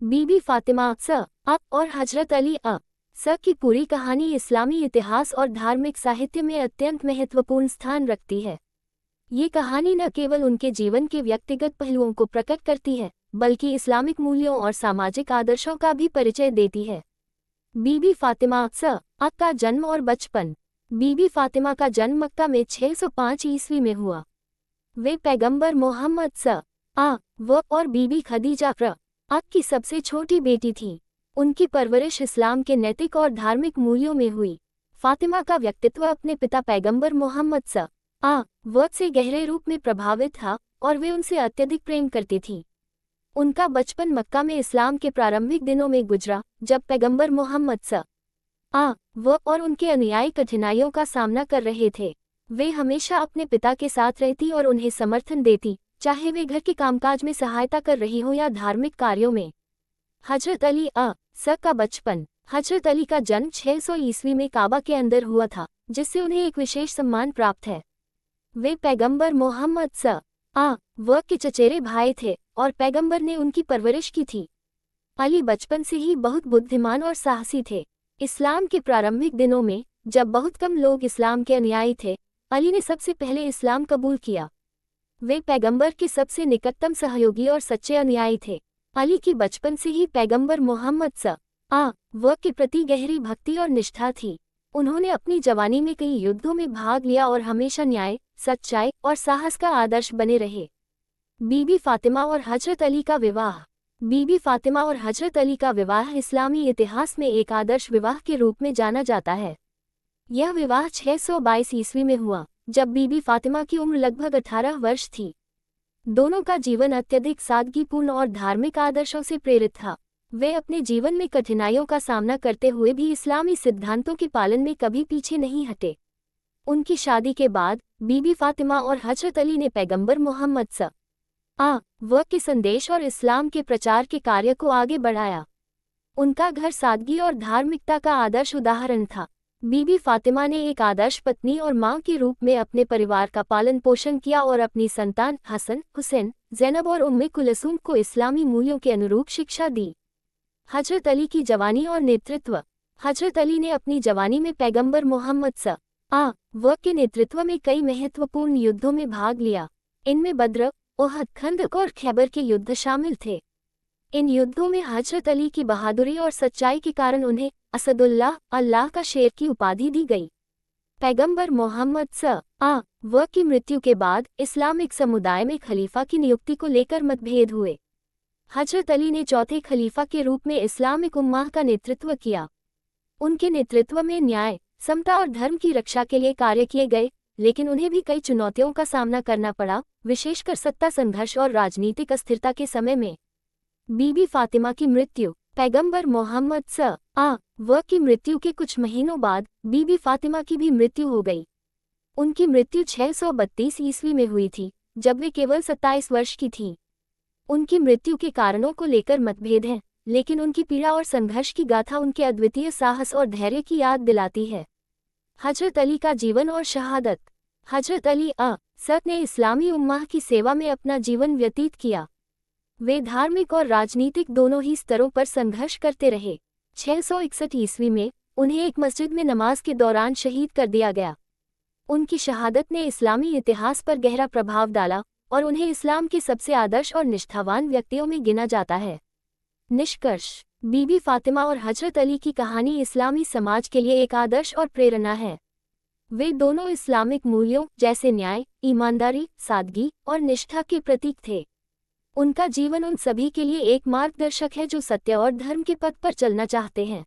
बीबी फातिमा और हजरत अली की पूरी कहानी इस्लामी इतिहास और धार्मिक साहित्य में अत्यंत महत्वपूर्ण स्थान रखती है। ये कहानी न केवल उनके जीवन के व्यक्तिगत पहलुओं को प्रकट करती है, बल्कि इस्लामिक मूल्यों और सामाजिक आदर्शों का भी परिचय देती है। बीबी फातिमा का जन्म और बचपन। बीबी फातिमा का जन्म मक्का में 605 ईस्वी में हुआ। वे पैगंबर मोहम्मद और बीबी खदीजा की सबसे छोटी बेटी थी। उनकी परवरिश इस्लाम के नैतिक और धार्मिक मूल्यों में हुई। फातिमा का व्यक्तित्व अपने पिता पैगंबर मोहम्मद से गहरे रूप में प्रभावित था और वे उनसे अत्यधिक प्रेम करती थीं। उनका बचपन मक्का में इस्लाम के प्रारंभिक दिनों में गुजरा, जब पैगंबर मोहम्मद और उनके अनुयायी कठिनाइयों का सामना कर रहे थे। वे हमेशा अपने पिता के साथ रहती और उन्हें समर्थन देती, चाहे वे घर के कामकाज में सहायता कर रही हो या धार्मिक कार्यों में। हजरत अली का बचपन। हजरत अली का जन्म 600 ईस्वी में काबा के अंदर हुआ था, जिससे उन्हें एक विशेष सम्मान प्राप्त है। वे पैगंबर मोहम्मद के चचेरे भाई थे और पैगंबर ने उनकी परवरिश की थी। अली बचपन से ही बहुत बुद्धिमान और साहसी थे। इस्लाम के प्रारंभिक दिनों में, जब बहुत कम लोग इस्लाम के अनुयायी थे, अली ने सबसे पहले इस्लाम कबूल किया। वे पैगंबर के सबसे निकटतम सहयोगी और सच्चे अनुयायी थे। अली की बचपन से ही पैगंबर मोहम्मद के प्रति गहरी भक्ति और निष्ठा थी। उन्होंने अपनी जवानी में कई युद्धों में भाग लिया और हमेशा न्याय, सच्चाई और साहस का आदर्श बने रहे। बीबी फातिमा और हजरत अली का विवाह। बीबी फातिमा और हजरत अली का विवाह इस्लामी इतिहास में एक आदर्श विवाह के रूप में जाना जाता है। यह विवाह 622 ईस्वी में हुआ, जब बीबी फातिमा की उम्र लगभग 18 वर्ष थी। दोनों का जीवन अत्यधिक सादगीपूर्ण और धार्मिक आदर्शों से प्रेरित था। वे अपने जीवन में कठिनाइयों का सामना करते हुए भी इस्लामी सिद्धांतों के पालन में कभी पीछे नहीं हटे। उनकी शादी के बाद बीबी फातिमा और हजरत अली ने पैगंबर मोहम्मद के संदेश और इस्लाम के प्रचार के कार्य को आगे बढ़ाया। उनका घर सादगी और धार्मिकता का आदर्श उदाहरण था। बीबी फातिमा ने एक आदर्श पत्नी और मां के रूप में अपने परिवार का पालन पोषण किया और अपनी संतान हसन, हुसैन, ज़ैनब और उम्मे कुलसूम को इस्लामी मूल्यों के अनुरूप शिक्षा दी। हजरत अली की जवानी और नेतृत्व। हजरत अली ने अपनी जवानी में पैगंबर मोहम्मद के नेतृत्व में कई महत्वपूर्ण युद्धों में भाग लिया। इनमें बद्र, ओहद, खंदक और खैबर के युद्ध शामिल थे। इन युद्धों में हजरत अली की बहादुरी और सच्चाई के कारण उन्हें असदुल्लाह, अल्लाह का शेर की उपाधि दी गई। पैगंबर मोहम्मद की मृत्यु के बाद इस्लामिक समुदाय में खलीफा की नियुक्ति को लेकर मतभेद हुए। हजरत अली ने चौथे खलीफा के रूप में इस्लामिक उम्माह का नेतृत्व किया। उनके नेतृत्व में न्याय, समता और धर्म की रक्षा के लिए कार्य किए गए, लेकिन उन्हें भी कई चुनौतियों का सामना करना पड़ा, विशेषकर सत्ता संघर्ष और राजनीतिक अस्थिरता के समय में। बीबी फातिमा की मृत्यु। पैगंबर मोहम्मद की मृत्यु के कुछ महीनों बाद बीबी फातिमा की भी मृत्यु हो गई। उनकी मृत्यु 632 ईस्वी में हुई थी, जब वे केवल 27 वर्ष की थीं। उनकी मृत्यु के कारणों को लेकर मतभेद हैं, लेकिन उनकी पीड़ा और संघर्ष की गाथा उनके अद्वितीय साहस और धैर्य की याद दिलाती है। हजरत अली का जीवन और शहादत। हजरत अली ने इस्लामी उम्माह की सेवा में अपना जीवन व्यतीत किया। वे धार्मिक और राजनीतिक दोनों ही स्तरों पर संघर्ष करते रहे। 661 ईस्वी में उन्हें एक मस्जिद में नमाज के दौरान शहीद कर दिया गया। उनकी शहादत ने इस्लामी इतिहास पर गहरा प्रभाव डाला और उन्हें इस्लाम के सबसे आदर्श और निष्ठावान व्यक्तियों में गिना जाता है। निष्कर्ष। बीबी फातिमा और हजरत अली की कहानी इस्लामी समाज के लिए एक आदर्श और प्रेरणा है। वे दोनों इस्लामिक मूल्यों जैसे न्याय, ईमानदारी, सादगी और निष्ठा के प्रतीक थे। उनका जीवन उन सभी के लिए एक मार्गदर्शक है जो सत्य और धर्म के पथ पर चलना चाहते हैं।